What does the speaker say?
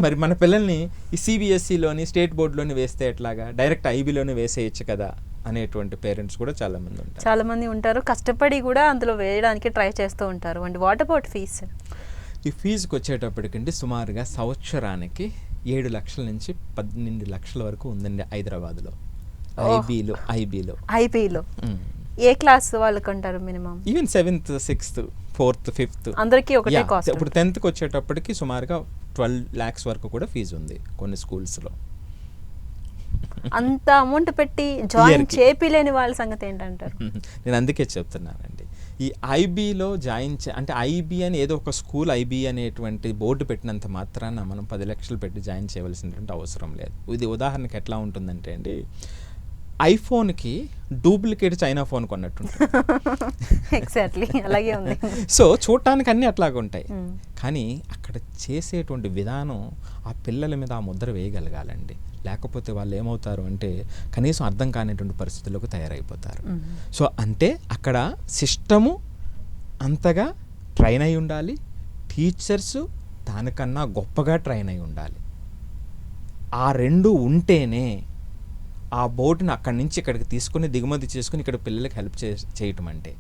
మరి మన పిల్లల్ని ఈ సిబిఎస్ఈలోని స్టేట్ బోర్డులోని వేస్తే ఎట్లాగా, డైరెక్ట్ ఐబీలోని వేసేయచ్చు కదా అనేటువంటి పేరెంట్స్ కూడా చాలా మంది ఉంటారు. చాలా మంది ఉంటారు, కష్టపడి కూడా అందులో వేయడానికి ట్రై చేస్తూ ఉంటారు. And what about fees? ఈ ఫీజుకి వచ్చేటప్పటికండి సుమారుగా సంవత్సరానికి 7 లక్షల నుంచి 12 లక్షల వరకు ఉందండి హైదరాబాద్లో. ఐబీలో ఏ క్లాస్ వాళ్ళకి అంటారు minimum? Even 7th 6th 4th 5th అందరికీ ఒకటే కాస్ట్. ఇప్పుడు 10th వచ్చేటప్పటికి సుమారుగా 12 lakhs వరకు కూడా ఫీజు ఉంది కొన్ని స్కూల్స్లో. అంత అమౌంట్ పెట్టి జాయిన్ చేపిలేని వాళ్ళ సంగతి ఏంటంటారు? నేను అందుకే చెప్తున్నానండి, ఈ ఐబీలో అంటే ఐబీ అని ఏదో ఒక స్కూల్ ఐబీ అనేటువంటి బోర్డు పెట్టినంత మాత్రాన మనం 10 లక్షలు పెట్టి జాయిన్ చేయవలసినటువంటి అవసరం లేదు. ఇది ఉదాహరణకి ఎట్లా ఉంటుందంటే అండి, ఐఫోన్కి డూప్లికేట్ చైనా ఫోన్ కొన్నట్టుంటుంది. ఎగ్జాక్ట్లీ అలాగే ఉంది. సో చూడటానికి అన్నీ అట్లాగే ఉంటాయి, కానీ అక్కడ చేసేటువంటి విధానం ఆ పిల్లల మీద ఆ ముద్ర వేయగలగాలండి. లేకపోతే వాళ్ళు ఏమవుతారు అంటే కనీసం అర్థం కానిటువంటి పరిస్థితుల్లోకి తయారైపోతారు. సో అంటే అక్కడ సిస్టము అంతగా ట్రైన్ అయి ఉండాలి, టీచర్సు దానికన్నా గొప్పగా ట్రైన్ అయి ఉండాలి. ఆ రెండు ఉంటేనే ఆ బోర్డుని అక్కడి నుంచి ఇక్కడికి తీసుకుని దిగుమతి చేసుకుని ఇక్కడ పిల్లలకి హెల్ప్ చేయటం అంటే.